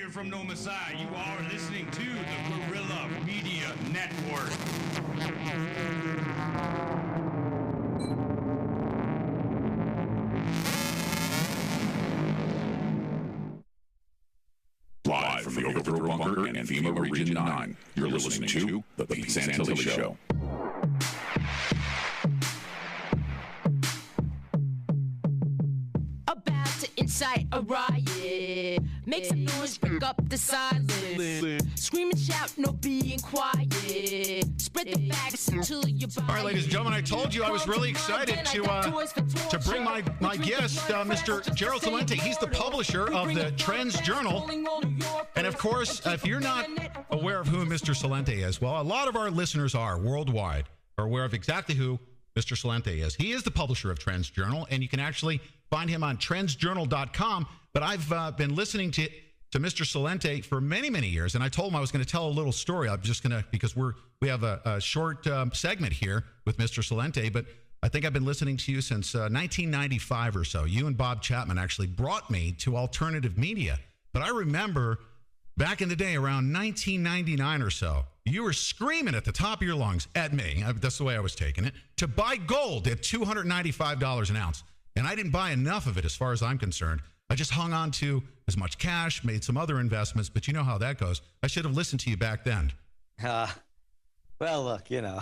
Messenger from No Messiah. You are listening to the Guerrilla Media Network. Live from the Overthrow Bunker and FEMA Region 9, you're listening to The Pete Santilli Show. About to incite a riot. Make some noise, break up the silence. Scream and shout, no being quiet. Spread the facts until you're All right, ladies and gentlemen, I told you I was really excited to bring my guest, Mr. Gerald Celente. He's the publisher of the TrendsJournal. And of course, if you're not aware of who Mr. Celente is, well, a lot of our listeners worldwide are aware of exactly who Mr. Celente is. He is the publisher of TrendsJournal, and you can actually find him on TrendsJournal.com. But I've been listening to Mr. Celente for many, many years, and I told him I was going to tell a little story. I'm just going to, because we have a short segment here with Mr. Celente, but I think I've been listening to you since 1995 or so. You and Bob Chapman actually brought me to alternative media. But I remember back in the day, around 1999 or so, you were screaming at the top of your lungs at me, that's the way I was taking it, to buy gold at $295 an ounce. And I didn't buy enough of it as far as I'm concerned. I just hung on to as much cash, made some other investments, but you know how that goes. I should have listened to you back then. Well, look, you know.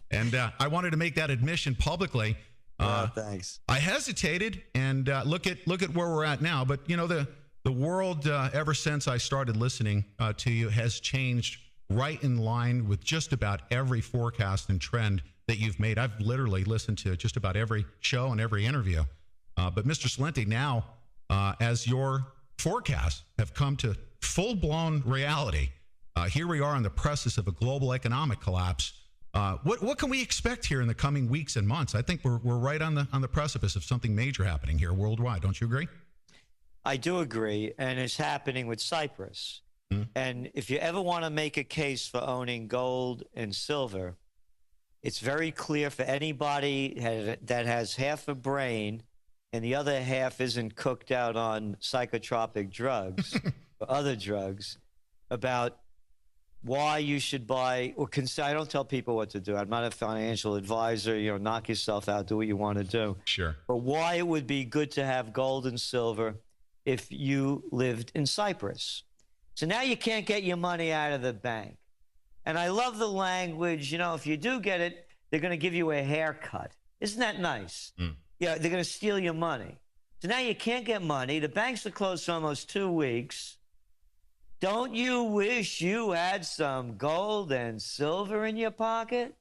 And I wanted to make that admission publicly. Thanks. I hesitated, and look at where we're at now. But, you know, the world, ever since I started listening to you, has changed right in line with just about every forecast and trend that you've made. I've literally listened to just about every show and every interview. But Mr. Celente, now, as your forecasts have come to full-blown reality, here we are on the precipice of a global economic collapse. What can we expect here in the coming weeks and months? I think we're right on the precipice of something major happening here worldwide. Don't you agree? I do agree, and it's happening with Cyprus. And if you ever want to make a case for owning gold and silver, it's very clear for anybody that has half a brain and the other half isn't cooked out on psychotropic drugs or other drugs about why you should buy or consider. I don't tell people what to do. I'm not a financial advisor. You know, knock yourself out, do what you want to do. Sure. But why it would be good to have gold and silver if you lived in Cyprus. So now you can't get your money out of the bank. And I love the language, you know, if you do get it, they're going to give you a haircut. Isn't that nice? Yeah, they're going to steal your money. So now you can't get money. The banks are closed for almost 2 weeks. Don't you wish you had some gold and silver in your pocket?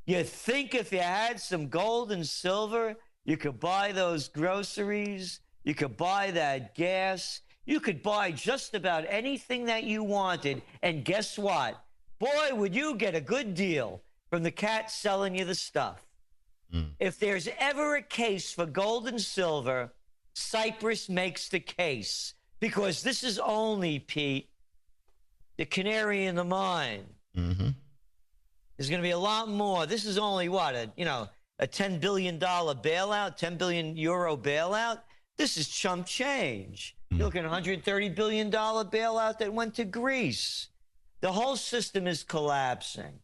You think if you had some gold and silver, you could buy those groceries, you could buy that gas, you could buy just about anything that you wanted. And guess what? Boy, would you get a good deal from the cat selling you the stuff. If there's ever a case for gold and silver, Cyprus makes the case. Because this is only, Pete, the canary in the mine. There's going to be a lot more. This is only what, a $10 billion bailout, 10 billion euro bailout. This is chump change. You're looking at a $130 billion bailout that went to Greece. The whole system is collapsing.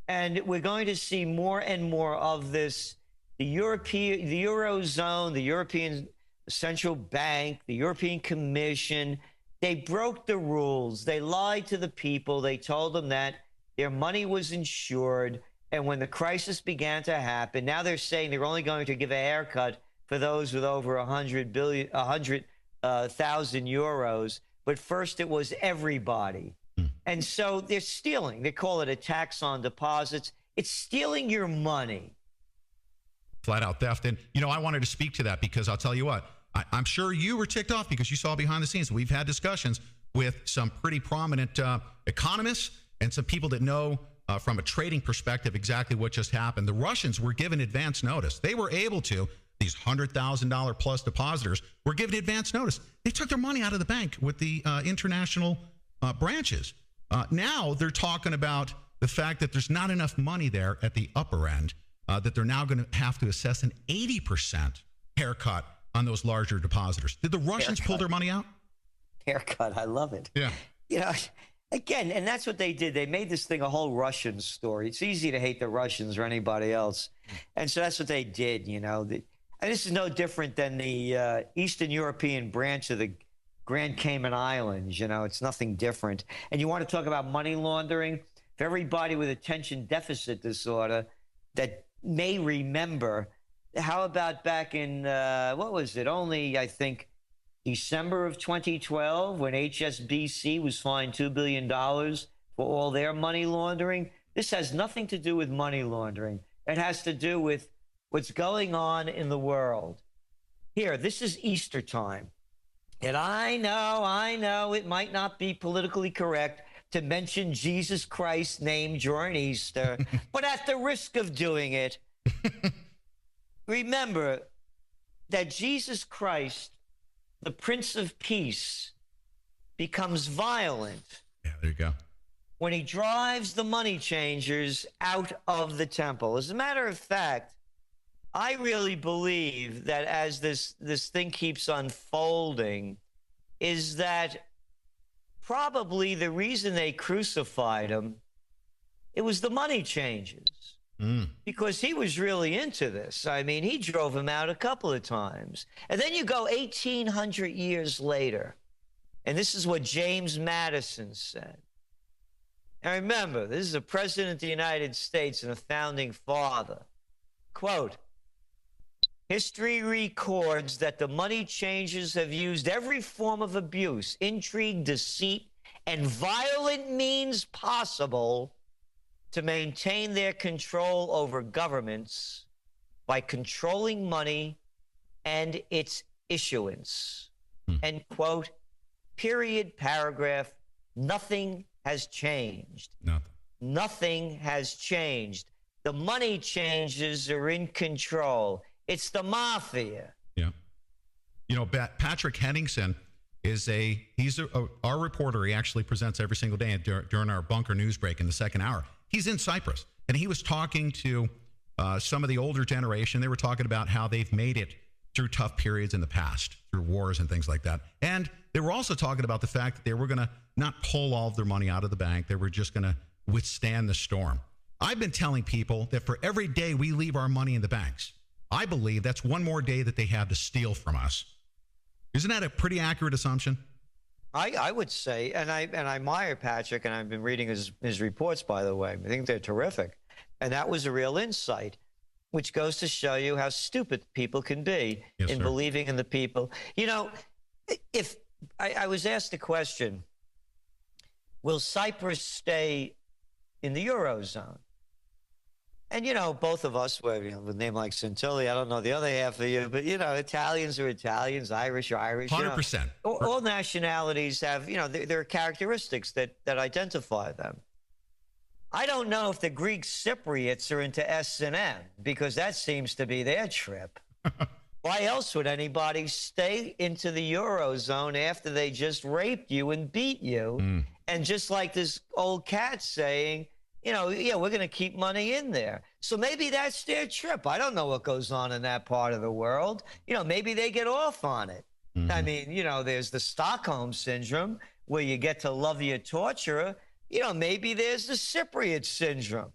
And we're going to see more and more of this. The Eurozone, the European Central Bank, the European Commission, they broke the rules. They lied to the people. They told them that their money was insured. And when the crisis began to happen, now they're saying they're only going to give a haircut for those with over 100,000 euros. But first it was everybody. And so they're stealing. They call it a tax on deposits. It's stealing your money. Flat out theft. And, I wanted to speak to that because I'll tell you what, I'm sure you were ticked off because you saw behind the scenes. We've had discussions with some pretty prominent economists and some people that know from a trading perspective exactly what just happened. The Russians were given advance notice. They were able to, these $100,000 plus depositors were given advance notice. They took their money out of the bank with the international branches. Now they're talking about the fact that there's not enough money there at the upper end, that they're now going to have to assess an 80% haircut on those larger depositors. Did the Russians pull their money out? haircut. I love it. Yeah. You know, again, and that's what they did. They made this thing a whole Russian story. It's easy to hate the Russians or anybody else. And so that's what they did, you know. And this is no different than the Eastern European branch of the Grand Cayman Islands. You know, it's nothing different. And you want to talk about money laundering? For everybody with attention deficit disorder that may remember, how about back in, what was it? Only, I think, December of 2012, when HSBC was fined $2 billion for all their money laundering. This has nothing to do with money laundering. It has to do with what's going on in the world. Here, this is Easter time. And I know it might not be politically correct to mention Jesus Christ's name during Easter, but at the risk of doing it, remember that Jesus Christ, the Prince of Peace, becomes violent. Yeah, there you go. When he drives the money changers out of the temple. As a matter of fact, I really believe that as this thing keeps unfolding, is that probably the reason they crucified him, it was the money changers. Because he was really into this. I mean, he drove him out a couple of times. And then you go 1,800 years later, and this is what James Madison said. And remember, this is a president of the United States and a founding father. Quote, history records that the money changers have used every form of abuse, intrigue, deceit, and violent means possible to maintain their control over governments by controlling money and its issuance. End quote. Period. Paragraph. Nothing has changed. Nothing has changed. The money changers are in control. It's the mafia. Yeah. You know, Patrick Henningsen is our reporter. He actually presents every single day during our bunker news break in the second hour. He's in Cyprus, and he was talking to some of the older generation. They were talking about how they've made it through tough periods in the past, through wars and things like that. And they were also talking about the fact that they were going to not pull all of their money out of the bank. They were just going to withstand the storm. I've been telling people that for every day we leave our money in the banks, I believe that's one more day that they have to steal from us. Isn't that a pretty accurate assumption? I would say, and I admire Patrick, and I've been reading his reports, by the way. I think they're terrific. And that was a real insight, which goes to show you how stupid people can be in believing in the people. You know, if I was asked a question, will Cyprus stay in the Eurozone? And, you know, both of us, with a name like Santilli, I don't know the other half of you, but, you know, Italians are Italians, Irish are Irish. 100%. You know, all nationalities have, you know, there are characteristics that identify them. I don't know if the Greek Cypriots are into S&M, because that seems to be their trip. Why else would anybody stay into the Eurozone after they just raped you and beat you? And just like this old cat saying, you know, yeah, we're going to keep money in there. So maybe that's their trip. I don't know what goes on in that part of the world. You know, maybe they get off on it. I mean, you know, there's the Stockholm Syndrome where you get to love your torturer. You know, maybe there's the Cypriot Syndrome.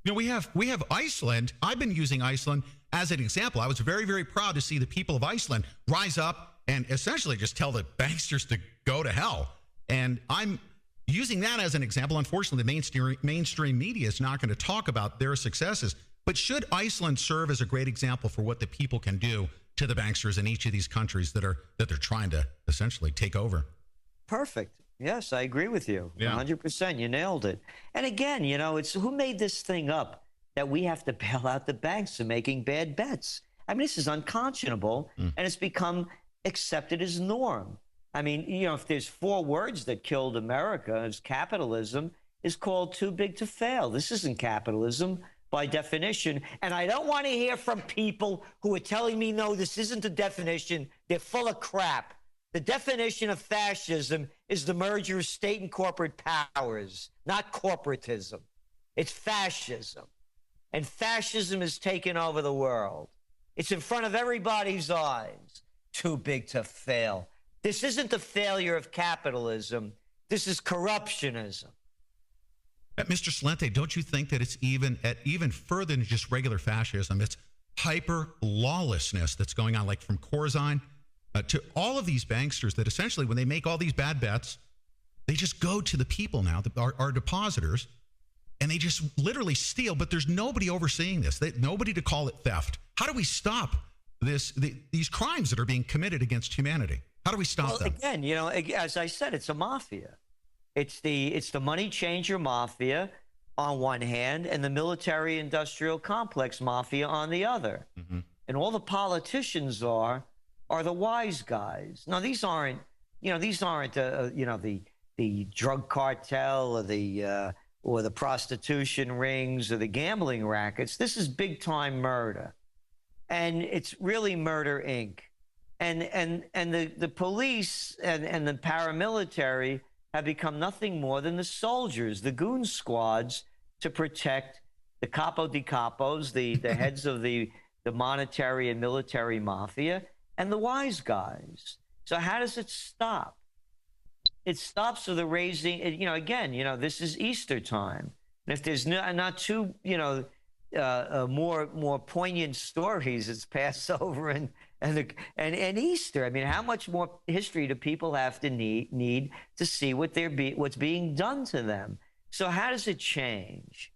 You know, we have Iceland. I've been using Iceland as an example. I was very, very proud to see the people of Iceland rise up and essentially just tell the banksters to go to hell. And I'm using that as an example. Unfortunately, the mainstream media is not going to talk about their successes. But should Iceland serve as a great example for what the people can do to the banksters in each of these countries that they're trying to essentially take over? Perfect. Yes, I agree with you. Yeah. 100%. You nailed it. And again, you know, it's who made this thing up that we have to bail out the banks for making bad bets? I mean, this is unconscionable, and it's become accepted as norm. I mean, you know, if there's 4 words that killed America, it's capitalism is called too big to fail. This isn't capitalism by definition. And I don't want to hear from people who are telling me, no, this isn't the definition. They're full of crap. The definition of fascism is the merger of state and corporate powers, not corporatism. It's fascism. And fascism has taken over the world. It's in front of everybody's eyes. Too big to fail. This isn't the failure of capitalism. This is corruptionism. Mr. Celente, don't you think that it's even further than just regular fascism? It's hyper lawlessness that's going on, like from Corzine to all of these banksters that essentially, when they make all these bad bets, they just go to the people now, our depositors, and they just literally steal. But there's nobody overseeing this. Nobody to call it theft. How do we stop these crimes that are being committed against humanity? How do we stop them? Again, as I said, it's a mafia. It's the money changer mafia on one hand and the military-industrial complex mafia on the other. Mm-hmm. And all the politicians are the wise guys. Now, these aren't the drug cartel or the prostitution rings or the gambling rackets. This is big-time murder, and it's really Murder Inc. And the police and the paramilitary have become nothing more than the soldiers, the goon squads, to protect the capo di capos, the heads of the monetary and military mafia, and the wise guys. So how does it stop? It stops with the raising. This is Easter time, and if there's not two, more poignant stories, it's Passover and Easter. I mean, how much more history do people have to need to see what's being done to them? So how does it change?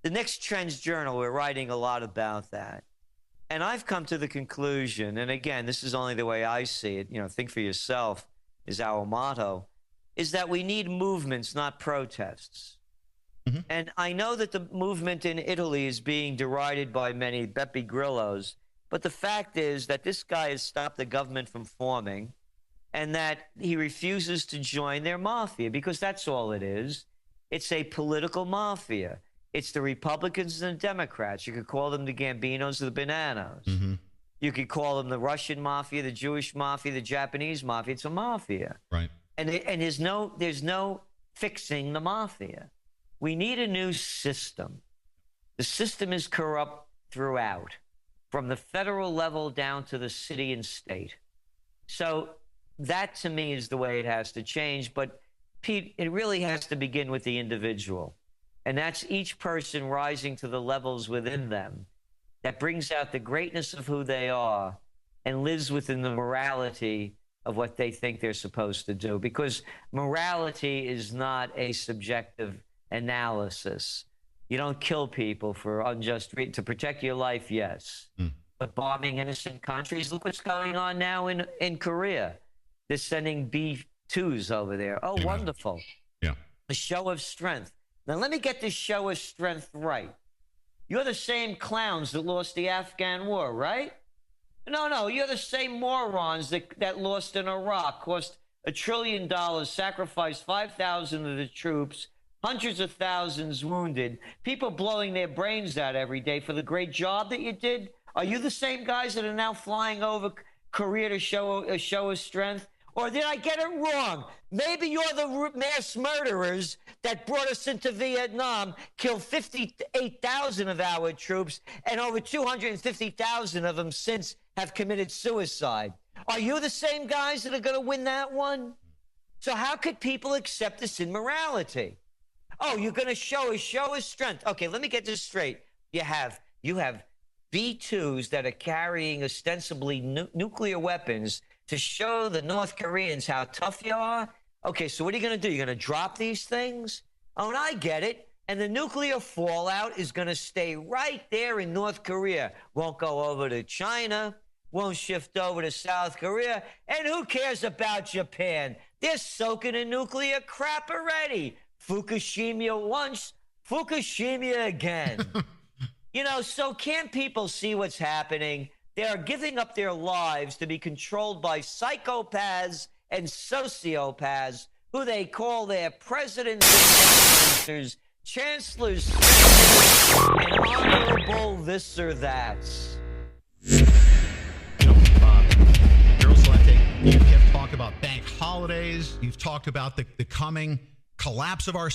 The next TrendsJournal, we're writing a lot about that. And I've come to the conclusion, and again, this is only the way I see it, think for yourself is our motto, is that we need movements, not protests. Mm-hmm. And I know that the movement in Italy is being derided by many Beppe Grillos, but the fact is that this guy has stopped the government from forming and that he refuses to join their mafia, because that's all it is. It's a political mafia. It's the Republicans and the Democrats. You could call them the Gambinos or the Bananas. Mm-hmm. You could call them the Russian mafia, the Jewish mafia, the Japanese mafia. It's a mafia. Right. And there's no fixing the mafia. We need a new system. The system is corrupt throughout, from the federal level down to the city and state. So that, to me, is the way it has to change. But, Pete, it really has to begin with the individual. And that's each person rising to the levels within them that brings out the greatness of who they are and lives within the morality of what they think they're supposed to do. Because morality is not a subjective analysis. You don't kill people for unjust to protect your life, yes. But bombing innocent countries, look what's going on now in Korea. They're sending B-2s over there. Oh, wonderful. Yeah. A show of strength. Now, let me get this show of strength right. You're the same clowns that lost the Afghan war, right? No, you're the same morons that lost in Iraq, cost $1 trillion, sacrificed 5,000 of the troops, hundreds of thousands wounded, people blowing their brains out every day for the great job that you did. Are you the same guys that are now flying over Korea to show a show of strength? Or did I get it wrong? Maybe you're the mass murderers that brought us into Vietnam, killed 58,000 of our troops, and over 250,000 of them since have committed suicide. Are you the same guys that are going to win that one? So how could people accept this immorality? Oh, you're going to show of strength. Okay, let me get this straight. You have B-2s that are carrying ostensibly nuclear weapons to show the North Koreans how tough you are. Okay, so what are you going to do? You're going to drop these things? Oh, and I get it. And the nuclear fallout is going to stay right there in North Korea. Won't go over to China, won't shift over to South Korea. And who cares about Japan? They're soaking in nuclear crap already. Fukushima once, Fukushima again. So can't people see what's happening? They are giving up their lives to be controlled by psychopaths and sociopaths who they call their presidents and ministers, chancellors, and honorable this or that. Gerald Celente, you have talked about bank holidays. You've talked about the coming collapse of our